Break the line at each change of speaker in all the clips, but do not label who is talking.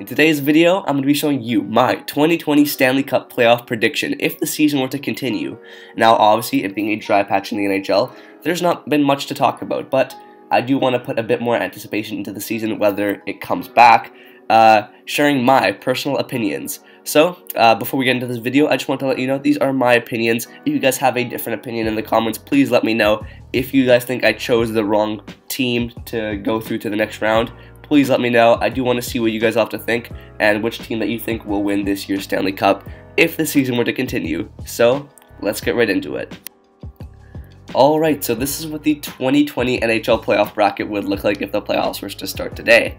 In today's video, I'm going to be showing you my 2020 Stanley Cup playoff prediction if the season were to continue. Now, obviously, it being a dry patch in the NHL, there's not been much to talk about, but I do want to put a bit more anticipation into the season, whether it comes back, sharing my personal opinions. So, before we get into this video, I just want to let you know these are my opinions. If you guys have a different opinion in the comments, please let me know. If you guys think I chose the wrong team to go through to the next round, please let me know. I do want to see what you guys have to think and which team that you think will win this year's Stanley Cup if the season were to continue. So, let's get right into it. Alright, so this is what the 2020 NHL playoff bracket would look like if the playoffs were to start today.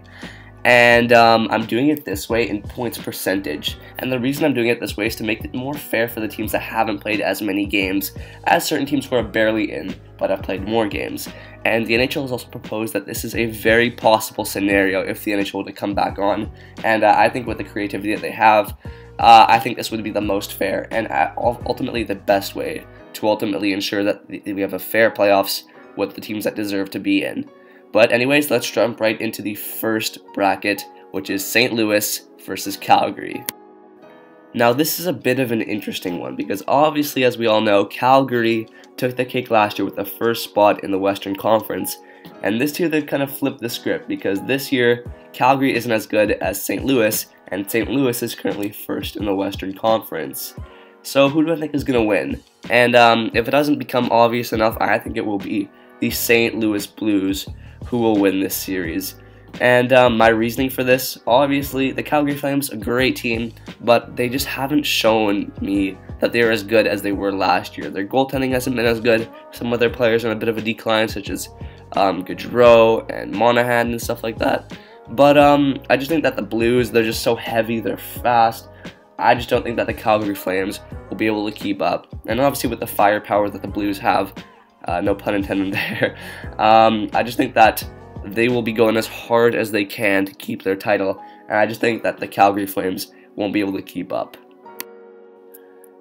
And I'm doing it this way in points percentage. And the reason I'm doing it this way is to make it more fair for the teams that haven't played as many games as certain teams who are barely in but have played more games. And the NHL has also proposed that this is a very possible scenario if the NHL were to come back on. And I think with the creativity that they have, I think this would be the most fair and ultimately the best way to ultimately ensure that we have a fair playoffs with the teams that deserve to be in. But anyways, let's jump right into the first bracket, which is St. Louis versus Calgary. Now, this is a bit of an interesting one because obviously, as we all know, Calgary took the cake last year with the first spot in the Western Conference. And this year, they kind of flipped the script because this year, Calgary isn't as good as St. Louis, and St. Louis is currently first in the Western Conference. So who do I think is going to win? And if it doesn't become obvious enough, I think it will be the St. Louis Blues who will win this series. And my reasoning for this, obviously, the Calgary Flames, a great team, but they just haven't shown me that they're as good as they were last year. Their goaltending hasn't been as good. Some of their players are on a bit of a decline, such as Gaudreau and Monahan and stuff like that. But I just think that the Blues, they're just so heavy, they're fast. I just don't think that the Calgary Flames will be able to keep up. And obviously with the firepower that the Blues have, no pun intended there, I just think that they will be going as hard as they can to keep their title, and I just think that the Calgary Flames won't be able to keep up.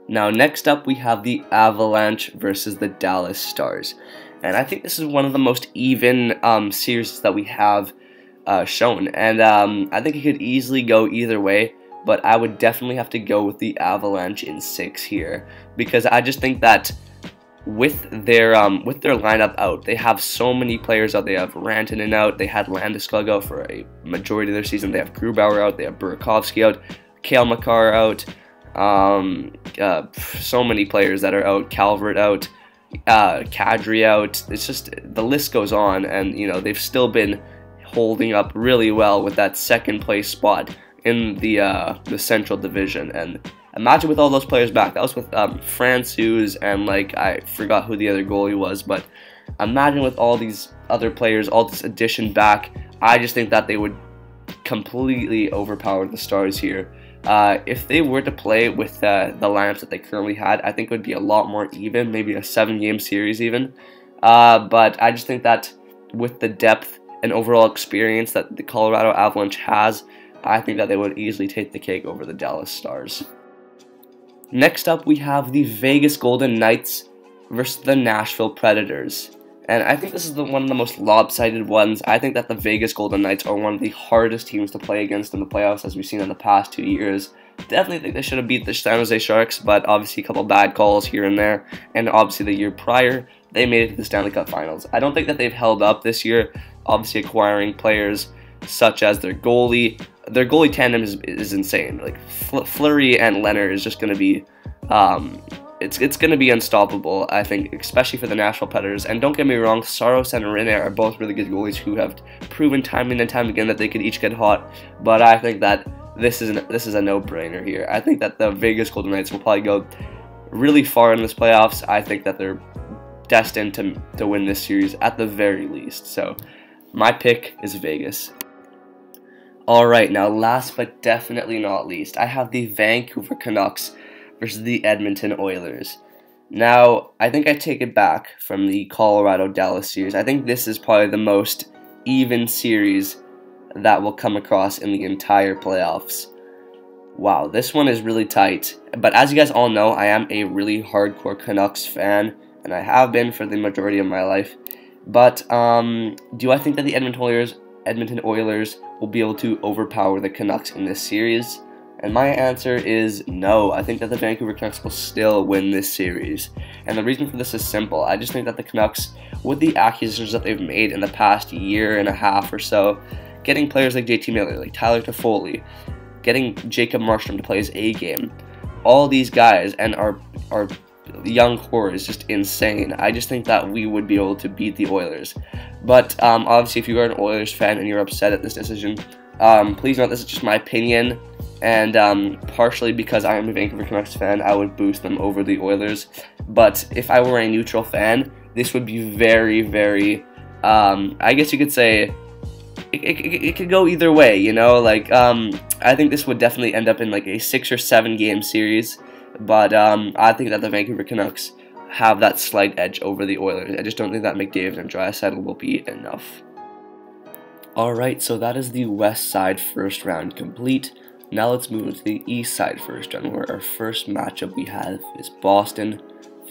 Now, next up, we have the Avalanche versus the Dallas Stars, and I think this is one of the most even series that we have shown, and I think it could easily go either way, but I would definitely have to go with the Avalanche in 6 here, because I just think that with their lineup out, they have so many players out. They have Rantanen out, they had Landeskog out for a majority of their season, they have Grubauer out, they have Burakovsky out, Cale Makar out, so many players that are out, Calvert out, Kadri out. It's just, the list goes on, and you know, they've still been holding up really well with that second place spot in the Central Division. And imagine with all those players back. That was with Francouz and, like, I forgot who the other goalie was, but imagine with all these other players, all this addition back, I just think that they would completely overpower the Stars here. If they were to play with the lineups that they currently had, I think it would be a lot more even, maybe a 7-game series even. But I just think that with the depth and overall experience that the Colorado Avalanche has, I think that they would easily take the cake over the Dallas Stars. Next up, we have the Vegas Golden Knights versus the Nashville Predators. And I think this is one of the most lopsided ones. I think that the Vegas Golden Knights are one of the hardest teams to play against in the playoffs, as we've seen in the past 2 years. Definitely think they should have beat the San Jose Sharks, but obviously a couple bad calls here and there. And obviously the year prior, they made it to the Stanley Cup Finals. I don't think that they've held up this year, obviously acquiring players such as their goalie. Their goalie tandem is insane. Like Fleury and Leonard is just going to be, it's going to be unstoppable, I think, especially for the Nashville Predators. And don't get me wrong, Saros and Rinne are both really good goalies who have proven time and time again that they could each get hot. But I think that this is a no-brainer here. I think that the Vegas Golden Knights will probably go really far in this playoffs. I think that they're destined to win this series at the very least. So my pick is Vegas. Alright, now last but definitely not least, I have the Vancouver Canucks versus the Edmonton Oilers. Now, I think I take it back from the Colorado-Dallas series. I think this is probably the most even series that will come across in the entire playoffs. Wow, this one is really tight. But as you guys all know, I am a really hardcore Canucks fan, and I have been for the majority of my life. But do I think that the Edmonton Oilers Edmonton Oilers will be able to overpower the Canucks in this series? And my answer is no. I think that the Vancouver Canucks will still win this series. And the reason for this is simple. I just think that the Canucks, with the acquisitions that they've made in the past year and a half or so, getting players like JT Miller, like Tyler Toffoli, getting Jacob Markstrom to play his A game, all these guys, and our young core is just insane. I just think that we would be able to beat the Oilers. But obviously, if you are an Oilers fan and you're upset at this decision, please note this is just my opinion. And partially because I am a Vancouver Canucks fan, I would boost them over the Oilers. But if I were a neutral fan, this would be very, very, I guess you could say, it could go either way, you know? Like, I think this would definitely end up in like a 6 or 7 game series. But I think that the Vancouver Canucks have that slight edge over the Oilers. I just don't think that McDavid and Draisaitl will be enough. Alright, so that is the West Side first round complete. Now let's move into the East Side first round, where our first matchup we have is Boston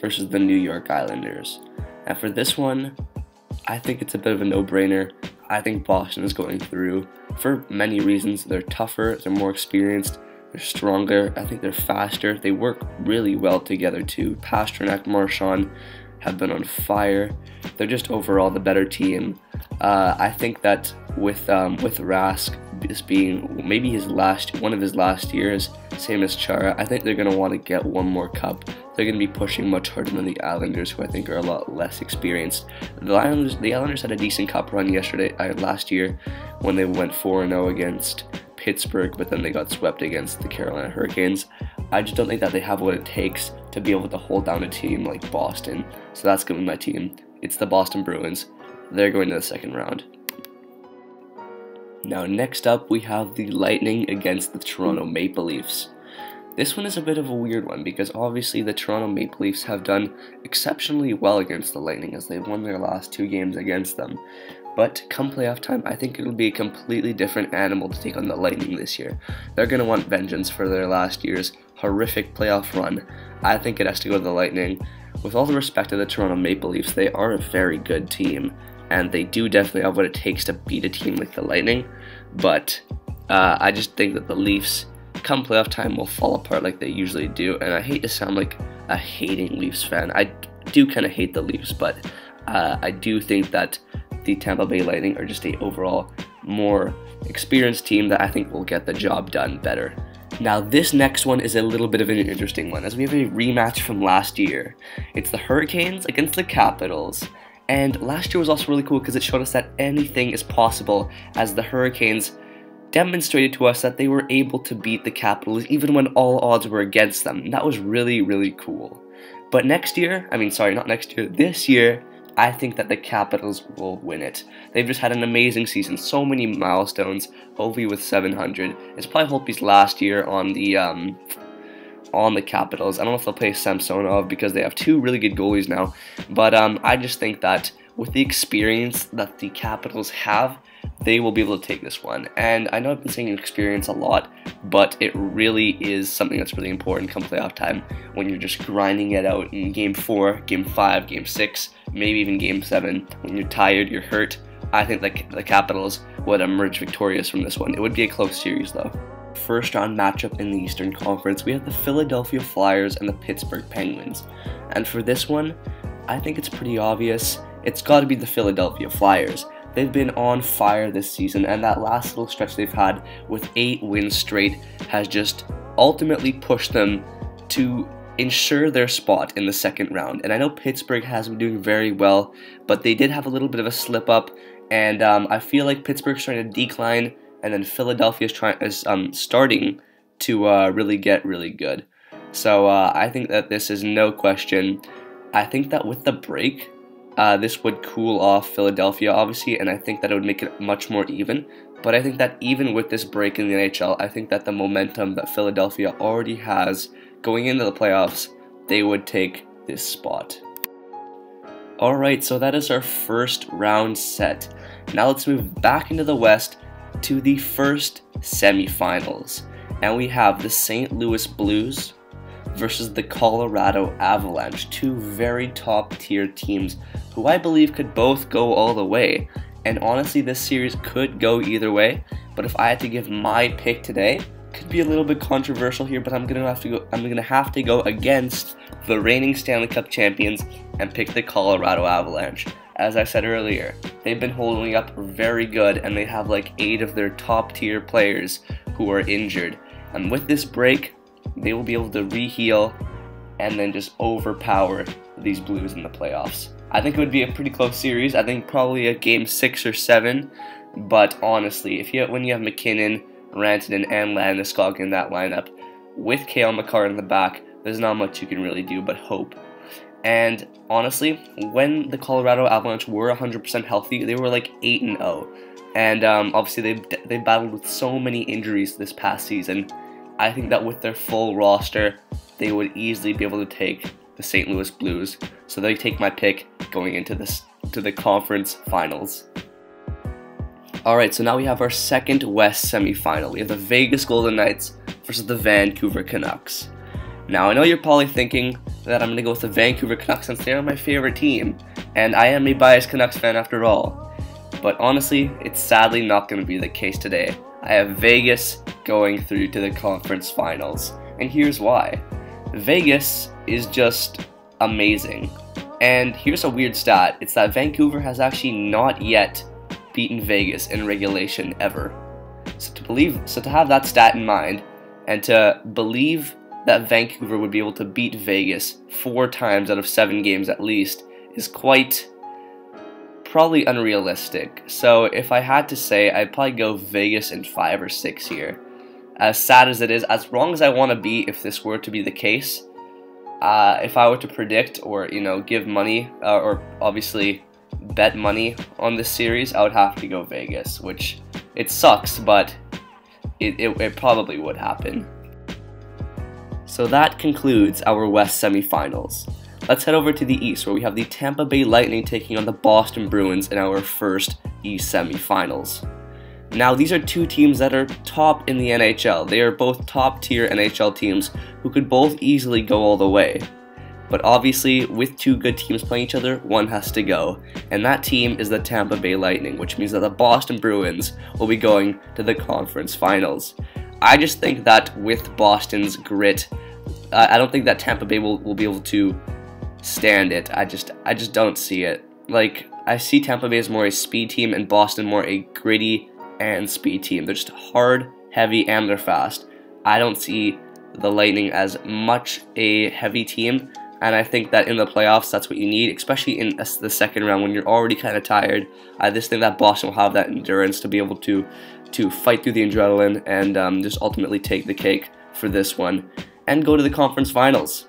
versus the New York Islanders. And for this one, I think it's a bit of a no-brainer. I think Boston is going through for many reasons. They're tougher, they're more experienced, they're stronger, I think they're faster, they work really well together too. Pastrnak, Marchand have been on fire. They're just overall the better team. I think that with Rask, this being maybe one of his last years, same as Chara, I think they're going to want to get one more cup. They're going to be pushing much harder than the Islanders, who I think are a lot less experienced. The Islanders had a decent cup run last year, when they went 4-0 against Pittsburgh, but then they got swept against the Carolina Hurricanes. I just don't think that they have what it takes to be able to hold down a team like Boston. So that's going to be my team. It's the Boston Bruins. They're going to the second round. Now next up we have the Lightning against the Toronto Maple Leafs. This one is a bit of a weird one because obviously the Toronto Maple Leafs have done exceptionally well against the Lightning as they've won their last 2 games against them. But come playoff time, I think it'll be a completely different animal to take on the Lightning this year. They're going to want vengeance for their last year's horrific playoff run. I think it has to go to the Lightning. With all the respect to the Toronto Maple Leafs, they are a very good team, and they do definitely have what it takes to beat a team like the Lightning. But I just think that the Leafs, come playoff time, will fall apart like they usually do. And I hate to sound like a hating Leafs fan. I do kind of hate the Leafs, but I do think that the Tampa Bay Lightning are just a overall more experienced team that I think will get the job done better. Now this next one is a little bit of an interesting one, as we have a rematch from last year. It's the Hurricanes against the Capitals. And last year was also really cool because it showed us that anything is possible, as the Hurricanes demonstrated to us that they were able to beat the Capitals even when all odds were against them. And that was really, really cool. But this year, I think that the Capitals will win it. They've just had an amazing season, so many milestones. Ovi with 700. It's probably Holtby's last year on the Capitals. I don't know if they'll play Samsonov because they have 2 really good goalies now. But I just think that with the experience that the Capitals have, they will be able to take this one. And I know I've been saying experience a lot, but it really is something that's really important come playoff time, when you're just grinding it out in Game 4, Game 5, Game 6, maybe even Game 7. When you're tired, you're hurt, I think the Capitals would emerge victorious from this one. It would be a close series though. First round matchup in the Eastern Conference, we have the Philadelphia Flyers and the Pittsburgh Penguins. And for this one, I think it's pretty obvious. It's got to be the Philadelphia Flyers. They've been on fire this season, and that last little stretch they've had with 8 wins straight has just ultimately pushed them to ensure their spot in the second round. And I know Pittsburgh has been doing very well, but they did have a little bit of a slip up, and I feel like Pittsburgh's trying to decline, and then Philadelphia is starting to really get really good. So I think that this is no question. I think that with the break, this would cool off Philadelphia, obviously, and I think that it would make it much more even. But I think that even with this break in the NHL, I think that the momentum that Philadelphia already has going into the playoffs, they would take this spot. Alright, so that is our first round set. Now let's move back into the West to the first semifinals. And we have the St. Louis Blues versus the Colorado Avalanche, 2 very top tier teams who I believe could both go all the way. And honestly, this series could go either way, but if I had to give my pick today, could be a little bit controversial here, but I'm gonna have to go against the reigning Stanley Cup champions and pick the Colorado Avalanche. As I said earlier, they've been holding up very good, and they have like 8 of their top tier players who are injured. And with this break, they will be able to re-heal and then just overpower these Blues in the playoffs. I think it would be a pretty close series. I think probably a game 6 or 7. But honestly, when you have McKinnon, Rantanen, and Landeskog in that lineup, with Cale Makar in the back, there's not much you can really do but hope. And honestly, when the Colorado Avalanche were 100% healthy, they were like 8-0. And obviously they battled with so many injuries this past season. I think that with their full roster, they would easily be able to take the St. Louis Blues. So they take my pick going into the conference finals. Alright, so now we have our second West semifinal. We have the Vegas Golden Knights versus the Vancouver Canucks. Now, I know you're probably thinking that I'm going to go with the Vancouver Canucks since they are my favorite team, and I am a biased Canucks fan after all. But honestly, it's sadly not going to be the case today. I have Vegas going through to the conference finals, and here's why. Vegas is just amazing. And here's a weird stat. It's that Vancouver has actually not yet beaten Vegas in regulation ever. So to have that stat in mind, and to believe that Vancouver would be able to beat Vegas 4 times out of 7 games at least is probably unrealistic. So if I had to say, I'd probably go Vegas in 5 or 6 here. As sad as it is, as wrong as I want to be if this were to be the case, if I were to predict or give money or obviously bet money on this series, I would have to go Vegas, which it sucks, but it probably would happen. So that concludes our West semifinals. Let's head over to the East, where we have the Tampa Bay Lightning taking on the Boston Bruins in our first East semifinals. Now, these are 2 teams that are top in the NHL. They are both top tier NHL teams who could both easily go all the way. But obviously, with 2 good teams playing each other, one has to go. And that team is the Tampa Bay Lightning, which means that the Boston Bruins will be going to the conference finals. I just think that with Boston's grit, I don't think that Tampa Bay will be able to stand it. I just don't see it. Like, I see Tampa Bay as more a speed team and Boston more a gritty and speed team. They're just hard, heavy, and they're fast. I don't see the Lightning as much a heavy team, and I think that in the playoffs, that's what you need, especially in the second round when you're already kind of tired. I just think that Boston will have that endurance to be able to fight through the adrenaline and just ultimately take the cake for this one and go to the conference finals.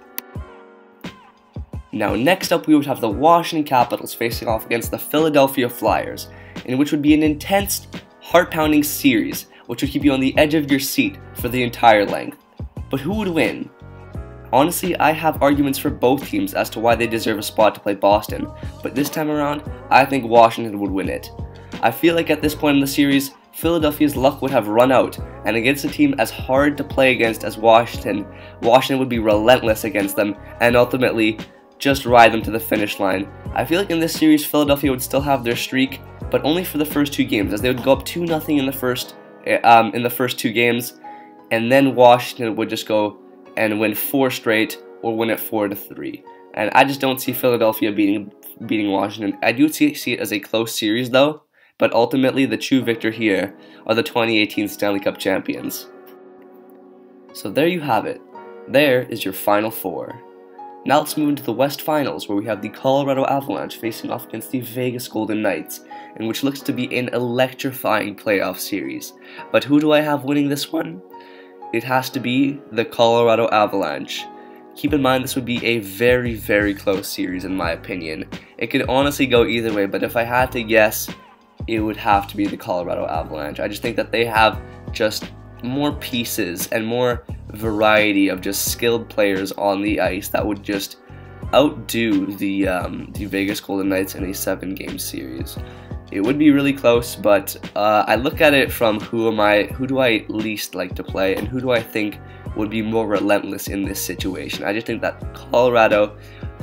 Now, next up, we would have the Washington Capitals facing off against the Philadelphia Flyers, in which would be an intense, heart-pounding series, which would keep you on the edge of your seat for the entire length. But who would win? Honestly, I have arguments for both teams as to why they deserve a spot to play Boston, but this time around, I think Washington would win it. I feel like at this point in the series, Philadelphia's luck would have run out, and against a team as hard to play against as Washington would be relentless against them, and ultimately just ride them to the finish line. I feel like in this series, Philadelphia would still have their streak, but only for the first 2 games, as they would go up 2-0 in the first 2 games, and then Washington would just go and win 4 straight, or win it 4-3. And I just don't see Philadelphia beating Washington. I do see it as a close series though, but ultimately the true victor here are the 2018 Stanley Cup champions. So there you have it. There is your final 4. Now let's move into the West Finals, where we have the Colorado Avalanche facing off against the Vegas Golden Knights, in which looks to be an electrifying playoff series. But who do I have winning this one? It has to be the Colorado Avalanche. Keep in mind this would be a very, very close series in my opinion. It could honestly go either way, but if I had to guess, it would have to be the Colorado Avalanche. I just think that they have just more pieces and more variety of just skilled players on the ice that would just outdo the Vegas Golden Knights in a 7-game series. It would be really close, but I look at it from who do I least like to play, and who do I think would be more relentless in this situation. I just think that Colorado,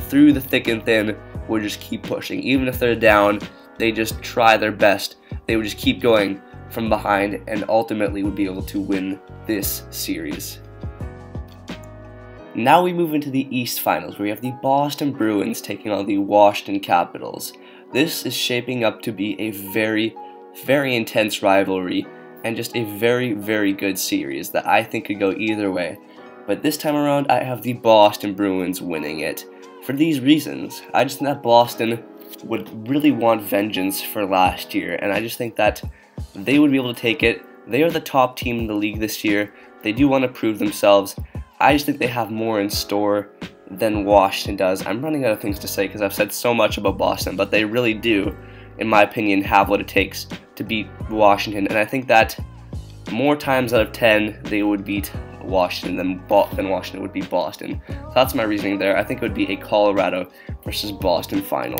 through the thick and thin, would just keep pushing. Even if they're down they just try their best, they would just keep going from behind and ultimately would be able to win this series. Now we move into the East Finals, where we have the Boston Bruins taking on the Washington Capitals. This is shaping up to be a very, very intense rivalry and just a very, very good series that I think could go either way. But this time around, I have the Boston Bruins winning it. For these reasons, I just think that Boston would really want vengeance for last year, and I just think that they would be able to take it. They are the top team in the league this year. They do want to prove themselves. I just think they have more in store than Washington does. I'm running out of things to say because I've said so much about Boston, but they really do, in my opinion, have what it takes to beat Washington, and I think that more times out of 10 they would beat Washington than Washington would beat Boston. So that's my reasoning there. I think it would be a Colorado versus Boston final.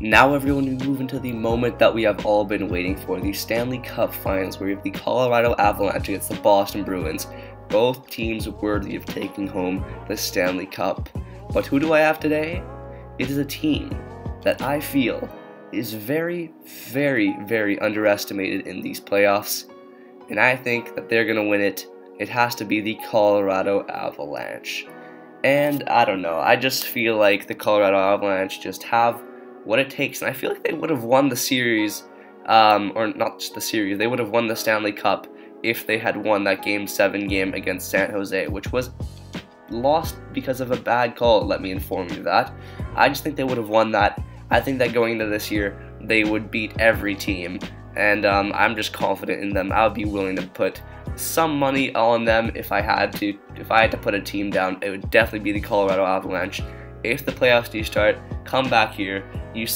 Now everyone, we move into the moment that we have all been waiting for, the Stanley Cup Finals, where we have the Colorado Avalanche against the Boston Bruins. Both teams worthy of taking home the Stanley Cup. But who do I have today? It is a team that I feel is very, very, very underestimated in these playoffs, and I think that they're going to win it. It has to be the Colorado Avalanche. And I don't know, I just feel like the Colorado Avalanche just have what it takes, and I feel like they would have won the series, or not just the series, they would have won the Stanley Cup if they had won that Game 7 game against San Jose, which was lost because of a bad call, let me inform you of that. I just think they would have won that. I think that going into this year, they would beat every team, and I'm just confident in them. I would be willing to put some money on them if I had to. If I had to put a team down, it would definitely be the Colorado Avalanche. If the playoffs do start, come back here. You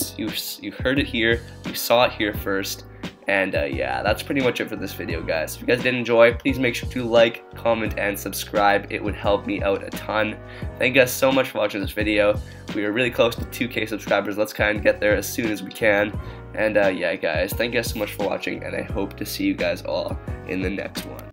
heard it here, you saw it here first, and yeah, that's pretty much it for this video, guys. If you guys did enjoy, please make sure to like, comment, and subscribe. It would help me out a ton. Thank you guys so much for watching this video. We are really close to 2K subscribers. Let's kind of get there as soon as we can. And yeah, guys, thank you guys so much for watching, and I hope to see you guys all in the next one.